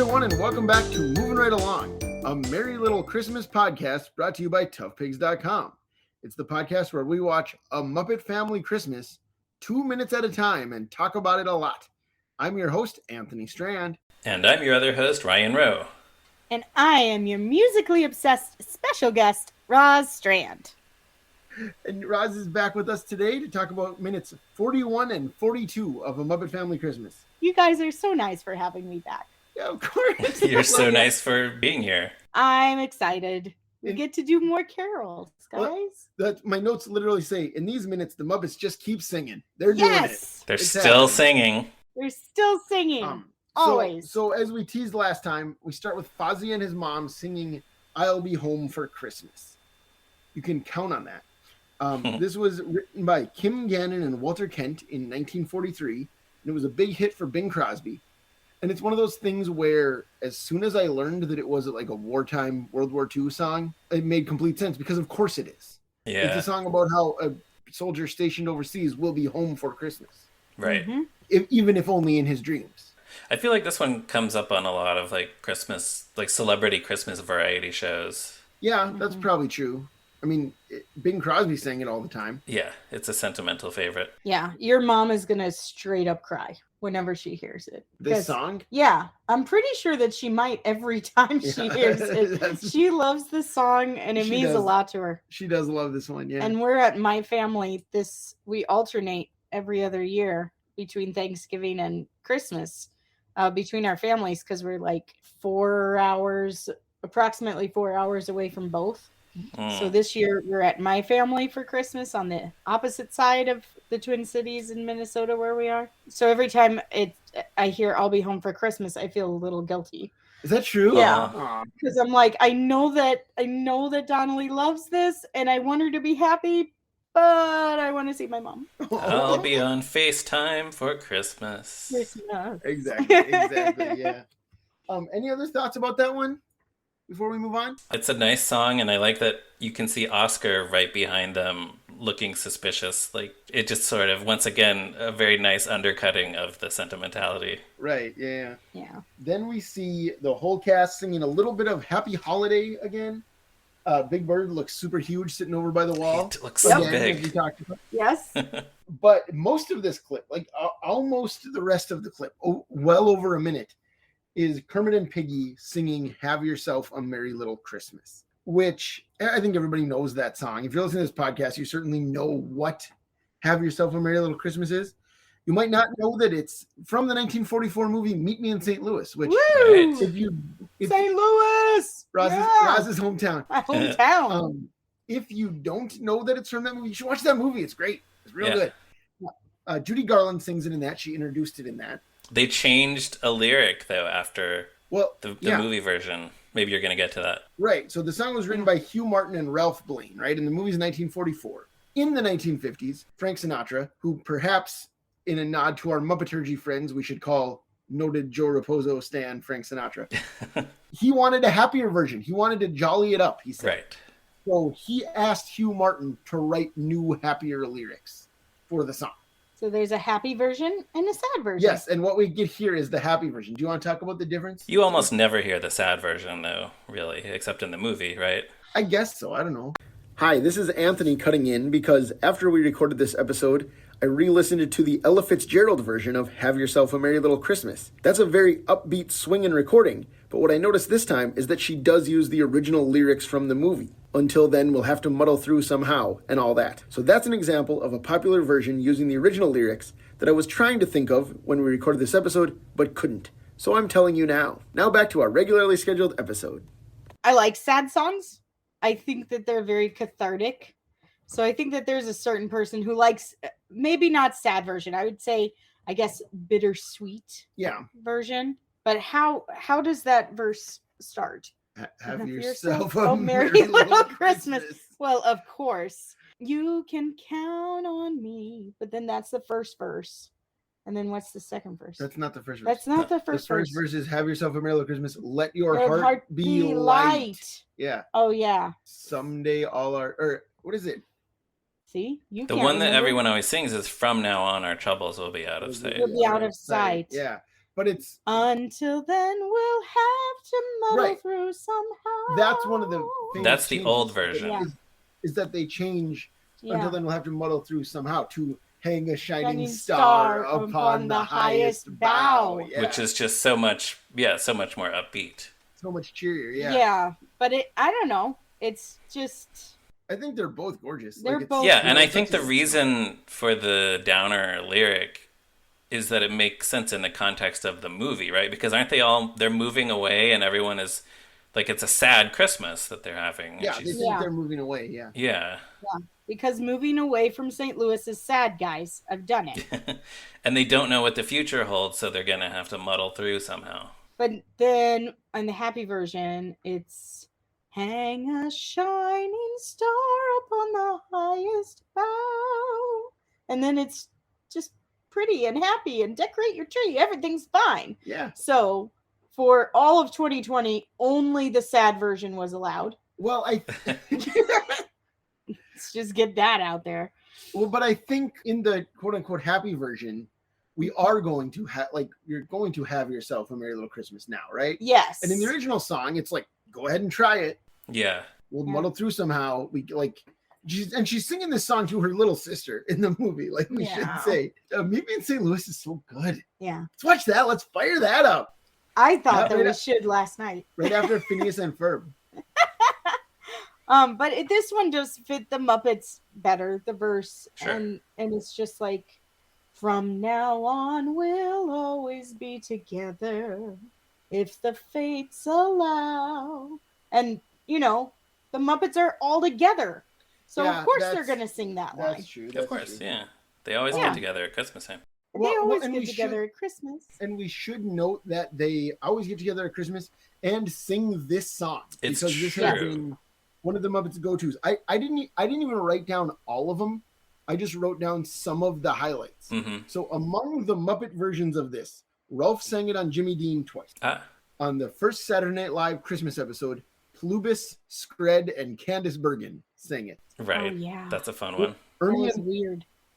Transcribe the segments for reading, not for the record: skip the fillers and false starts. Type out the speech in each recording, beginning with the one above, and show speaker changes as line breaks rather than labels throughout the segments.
everyone, and welcome back to Moving Right Along, a merry little Christmas podcast brought to you by toughpigs.com. It's the podcast where we watch A Muppet Family Christmas 2 minutes at a time and talk about it a lot. I'm your host, Anthony Strand.
And I'm your other host, Ryan Rowe.
And I am your musically obsessed special guest, Roz Strand.
And Roz is back with us today to talk about minutes 41 and 42 of A Muppet Family Christmas.
You guys are so nice for having me back.
Yeah, of course.
You're so nice for being here.
I'm excited. We get to do more carols, guys.
My notes literally say, in these minutes, the Muppets just keep singing. They're doing it.
They're still singing.
They're still singing. Always.
So as we teased last time, we start with Fozzie and his mom singing I'll Be Home for Christmas. You can count on that. This was written by Kim Gannon and Walter Kent in 1943, and it was a big hit for Bing Crosby. And it's one of those things where as soon as I learned that it was like a wartime World War II song, it made complete sense because of course it is.
Yeah.
It's a song about how a soldier stationed overseas will be home for Christmas.
Right.
Mm-hmm.
Even if only in his dreams.
I feel like this one comes up on a lot of like Christmas, like celebrity Christmas variety shows.
Yeah, that's probably true. I mean, Bing Crosby sang it all the time.
Yeah, it's a sentimental favorite.
Yeah, your mom is going to straight up cry whenever she hears it.
This song?
Yeah, I'm pretty sure that she might every time she hears it. She loves this song, and it means a lot to her.
She does love this one, yeah.
And we're at my family. We alternate every other year between Thanksgiving and Christmas between our families because we're like approximately 4 hours away from both. So this year we're at my family for Christmas on the opposite side of the Twin Cities in Minnesota where we are. So every time I hear I'll be home for Christmas, I feel a little guilty.
Is that true?
Yeah. Because I'm like, I know that Donnelly loves this and I want her to be happy, but I want to see my mom.
I'll be on FaceTime for Christmas.
Exactly, yeah. Any other thoughts about that one before we move on?
It's a nice song, and I like that you can see Oscar right behind them looking suspicious. Like, it just sort of, once again, a very nice undercutting of the sentimentality.
Right, yeah.
Then
we see the whole cast singing a little bit of Happy Holiday again. Big Bird looks super huge sitting over by the wall.
It looks so big.
As we talked about.
Yes.
But most of this clip, like almost the rest of the clip, well over a minute, is Kermit and Piggy singing Have Yourself a Merry Little Christmas, which I think everybody knows that song. If you're listening to this podcast, you certainly know what Have Yourself a Merry Little Christmas is. You might not know that it's from the 1944 movie Meet Me in St. Louis, which
St. Louis!
Roz's hometown.
My hometown.
If you don't know that it's from that movie, you should watch that movie. It's great. It's real good. Judy Garland sings it in that. She introduced it in that.
They changed a lyric, though, after the movie version. Maybe you're going to get to that.
Right. So the song was written by Hugh Martin and Ralph Blaine, right? And the movie's 1944. In the 1950s, Frank Sinatra, who perhaps in a nod to our Muppeturgy friends, we should call noted Joe Raposo stan Frank Sinatra, he wanted a happier version. He wanted to jolly it up, he said.
Right.
So he asked Hugh Martin to write new, happier lyrics for the song.
So there's a happy version and a sad version.
Yes, and what we get here is the happy version. Do you want to talk about the difference?
You almost never hear the sad version, though, really, except in the movie, right?
I guess so. I don't know. Hi, this is Anthony cutting in because after we recorded this episode, I re-listened to the Ella Fitzgerald version of Have Yourself a Merry Little Christmas. That's a very upbeat swinging recording, but what I noticed this time is that she does use the original lyrics from the movie. Until then, we'll have to muddle through somehow, and all that. So that's an example of a popular version using the original lyrics that I was trying to think of when we recorded this episode, but couldn't. So I'm telling you now. Now back to our regularly scheduled episode.
I like sad songs. I think that they're very cathartic. So I think that there's a certain person who likes, maybe not sad version. I would say, I guess, bittersweet version. But how does that verse start?
Have yourself a
merry little Christmas. Well, of course. You can count on me. But then that's the first verse. And then what's the second verse?
That's not the first verse.
That's not the first verse.
The first verse is Have Yourself a Merry Little Christmas. Let your heart be light. Yeah.
Oh, yeah.
Someday all our... Or what is it?
See? You
the one that everyone always sings is From Now On Our Troubles Will Be Out of Sight.
Will be out of sight.
Yeah. But it's
until then we'll have to muddle through somehow.
That's one of the things.
That's the old version.
Is that they change until then we'll have to muddle through somehow to hang a shining star upon the highest bough. Yeah.
Which is just so much more upbeat.
So much cheerier, yeah.
Yeah, but I don't know. It's just...
I think they're both gorgeous.
They're both
Yeah, and I think the reason for the downer lyric is that it makes sense in the context of the movie, right? Because aren't they're moving away and everyone is... Like, it's a sad Christmas that they're having.
Yeah, they think they're moving away,
Yeah.
Yeah, because moving away from St. Louis is sad, guys. I've done it.
And they don't know what the future holds, so they're going to have to muddle through somehow.
But then, on the happy version, it's hang a shining star upon the highest bough. And then it's just pretty and happy and decorate your tree. Everything's fine.
Yeah.
So... For all of 2020, only the sad version was allowed.
Well,
Let's just get that out there.
Well, but I think in the quote-unquote happy version, we are going to have, you're going to have yourself a Merry Little Christmas now, right?
Yes.
And in the original song, it's like, go ahead and try it.
Yeah.
We'll muddle through somehow. She's singing this song to her little sister in the movie, like we should say. Maybe in St. Louis is so good.
Yeah.
Let's watch that. Let's fire that up.
I thought that we should last night.
Right after Phineas and Ferb.
But this one does fit the Muppets better, the verse.
Sure.
And it's just like, from now on we'll always be together if the fates allow. And, the Muppets are all together. So, of course, they're going to sing that line.
That's true.
Of course, yeah. They always get together at Christmas time.
They always get together at Christmas.
And we should note that they always get together at Christmas and sing this song.
It's
because this has been one of the Muppets' go-tos. I didn't even write down all of them. I just wrote down some of the highlights.
Mm-hmm.
So among the Muppet versions of this, Ralph sang it on Jimmy Dean twice. On the first Saturday Night Live Christmas episode, Plubis, Scred, and Candace Bergen sang it.
Right.
Oh, yeah.
That's a fun one.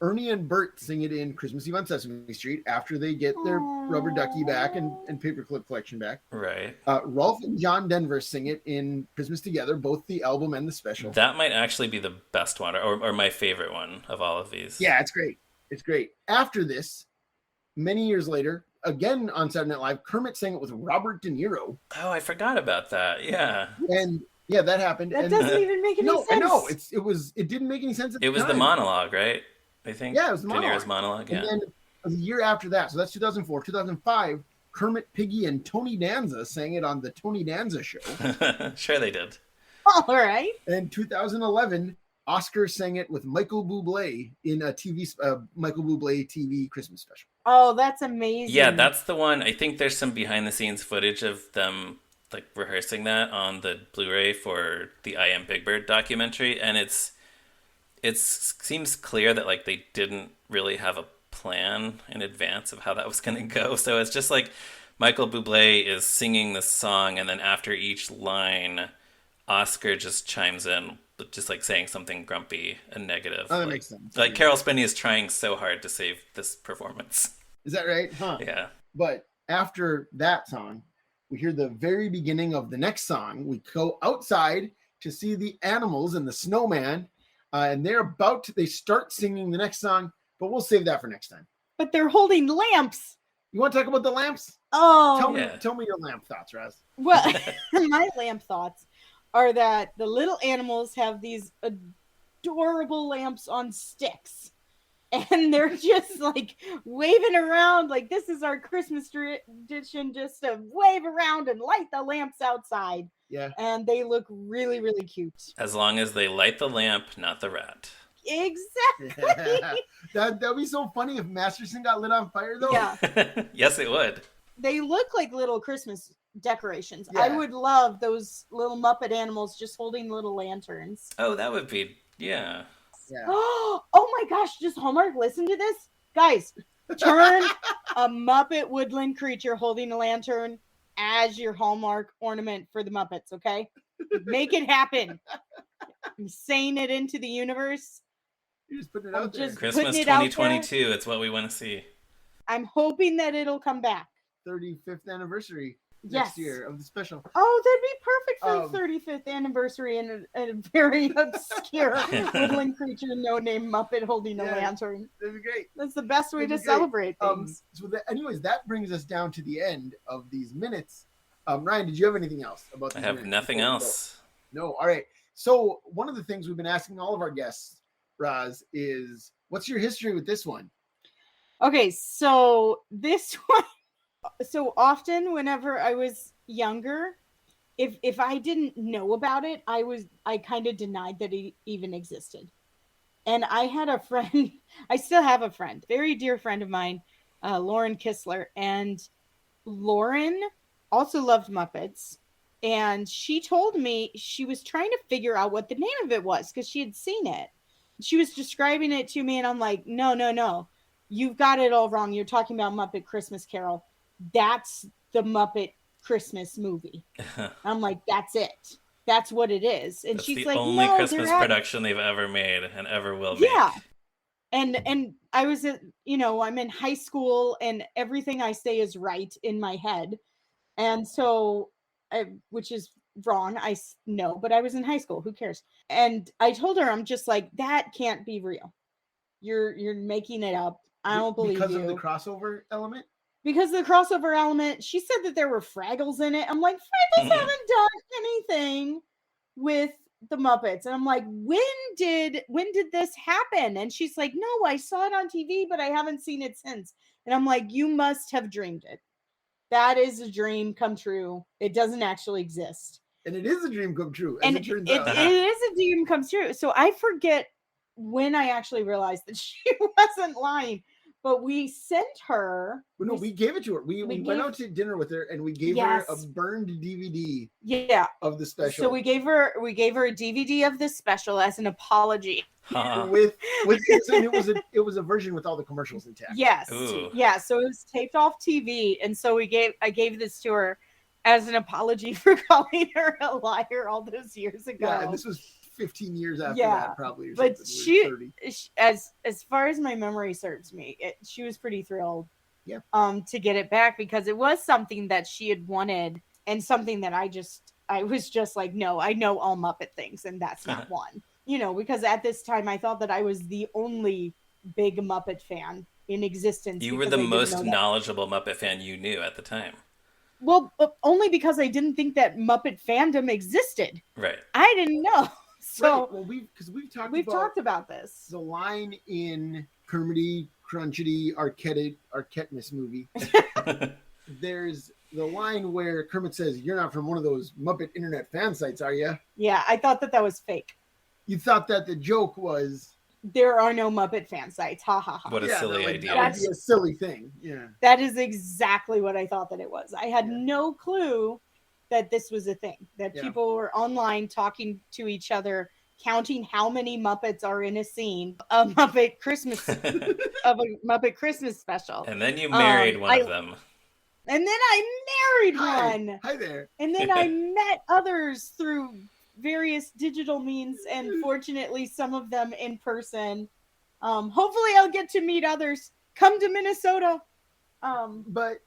Ernie and Bert sing it in Christmas Eve on Sesame Street after they get their rubber ducky back and paperclip collection back.
Right.
Rolf and John Denver sing it in Christmas Together, both the album and the special.
That might actually be the best one or my favorite one of all of these.
Yeah, it's great. It's great. After this, many years later, again on Saturday Night Live, Kermit sang it with Robert De Niro.
Oh, I forgot about that. Yeah.
And yeah, that happened.
That doesn't even make any sense.
I know. It didn't make any sense at the time.
It was the monologue, right? I think.
Yeah, it was the monologue.
De Niro's monologue, yeah.
And then a year after that, so that's 2004, 2005, Kermit, Piggy, and Tony Danza sang it on the Tony Danza Show.
Sure they did.
All right.
And 2011, Oscar sang it with Michael Bublé in a Michael Bublé TV Christmas special.
Oh, that's amazing.
Yeah, that's the one. I think there's some behind the scenes footage of them rehearsing that on the Blu-ray for the I Am Big Bird documentary, and it seems clear that they didn't really have a plan in advance of how that was going to go. So it's just Michael Bublé is singing this song, and then after each line, Oscar just chimes in, just saying something grumpy and negative.
Oh, that makes sense.
Carol Spinney is trying so hard to save this performance.
Is that right? Huh.
Yeah.
But after that song, we hear the very beginning of the next song. We go outside to see the animals and the snowman, and they start singing the next song, but we'll save that for next time.
But they're holding lamps.
You want to talk about the lamps?
Oh.
Tell me your lamp thoughts, Roz.
Well, my lamp thoughts are that the little animals have these adorable lamps on sticks. And they're just waving around this is our Christmas tradition, just to wave around and light the lamps outside.
Yeah.
And they look really, really cute.
As long as they light the lamp, not the rat.
Exactly.
That'd be so funny if Masterson got lit on fire, though.
Yeah.
Yes, it would.
They look like little Christmas decorations.
Yeah.
I would love those little Muppet animals just holding little lanterns.
Oh, that would be, yeah.
Yeah.
Oh my gosh, just Hallmark, listen to this. Guys, turn a Muppet woodland creature holding a lantern as your Hallmark ornament for the Muppets, okay? Make it happen. I'm saying it into the universe.
You're just putting it out there.
Christmas 2022, it's what we want to see.
I'm hoping that it'll come back.
35th anniversary
Yes.
next year of the special.
Oh, that'd be perfect for the 35th anniversary and a very obscure woodland creature, no-name Muppet holding a lantern.
That'd be great.
That's the best way to celebrate things.
Anyways, that brings us down to the end of these minutes. Ryan, did you have anything else about these
I have
minutes
nothing else.
No. All right. So one of the things we've been asking all of our guests, Roz, is what's your history with this one?
Okay, so this one, so often whenever I was younger, if I didn't know about it, I kind of denied that it even existed. And I had a friend, I still have a friend, very dear friend of mine, Lauren Kistler, and Lauren also loved Muppets. And she told me she was trying to figure out what the name of it was because she had seen it. She was describing it to me, and I'm like, no. You've got it all wrong. You're talking about Muppet Christmas Carol. That's the Muppet Christmas movie. I'm like, that's it. That's what it is. And
That's
she's
the
like,
only
no,
Christmas production they've ever made and ever will make.
Yeah. And I was I'm in high school and everything I say is right in my head. And so, which is wrong, I know, but I was in high school. Who cares? And I told her, I'm just like, that can't be real. You're making it up. I don't believe
because
you.
Of the crossover element?
Because of the crossover element. She said that there were Fraggles in it. I'm like, Fraggles haven't done anything with the Muppets. And I'm like, when did this happen? And she's like, no, I saw it on TV, but I haven't seen it since. And I'm like, you must have dreamed it. That is a dream come true. It doesn't actually exist.
And it is a dream come true,
and
it turns out.
It is a dream come true. So I forget when I actually realized that she wasn't lying. But we sent her.
Well, no, we gave it to her. We went out to dinner with her, and we gave her a burned DVD.
Yeah.
Of the special.
So we gave her a DVD of the special as an apology.
It was a version with all the commercials intact.
Yes.
Ooh.
Yeah. So it was taped off TV, and so I gave this to her as an apology for calling her a liar all those years ago.
Yeah, and this was 15 years after that, probably.
But she, as far as my memory serves me, she was pretty thrilled.
Yeah.
To get it back because it was something that she had wanted and something that I was just like, no, I know all Muppet things, and that's not one. Because at this time I thought that I was the only big Muppet fan in existence.
You were the most knowledgeable Muppet fan you knew at the time.
Well, only because I didn't think that Muppet fandom existed.
Right.
I didn't know. So
right. Well, we've
talked about this.
The line in Kermity, Crunchity, Arquette-ness movie. There's the line where Kermit says, "You're not from one of those Muppet internet fan sites, are you?"
Yeah, I thought that was fake.
You thought that the joke was
there are no Muppet fan sites. Ha ha ha.
What a silly idea.
That would be a silly thing. Yeah.
That is exactly what I thought that it was. I had no clue that this was a thing. That people were online talking to each other, counting how many Muppets are in a scene of Muppet Christmas special.
And then you married one of them.
And then I married one.
Hi there.
And then I met others through various digital means, and fortunately some of them in person. Hopefully I'll get to meet others. Come to Minnesota.
But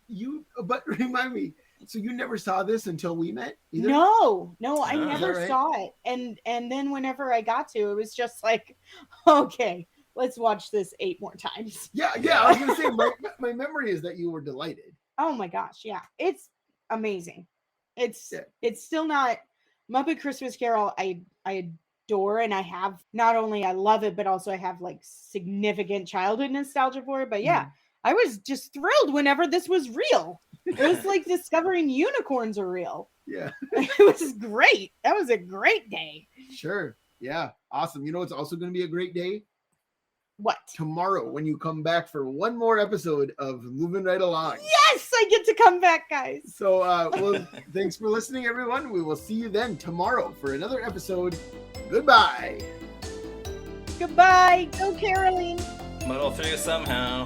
remind me, so you never saw this until we met either?
No, I never saw it. And then whenever I got to, it was just like, okay, let's watch this 8 more times.
Yeah. I was gonna say my memory is that you were delighted.
Oh my gosh, yeah. It's amazing. It's still not Muppet Christmas Carol. I adore, and I have not only I love it, but also I have like significant childhood nostalgia for it. But I was just thrilled whenever this was real. It was like discovering unicorns are real.
Yeah.
It was great. That was a great day.
Sure. Yeah. Awesome. You know it's also going to be a great day?
What?
Tomorrow when you come back for one more episode of Moving Right Along.
Yes, I get to come back, guys.
So, thanks for listening, everyone. We will see you then tomorrow for another episode. Goodbye.
Goodbye. Go, Caroline.
Muddle through somehow.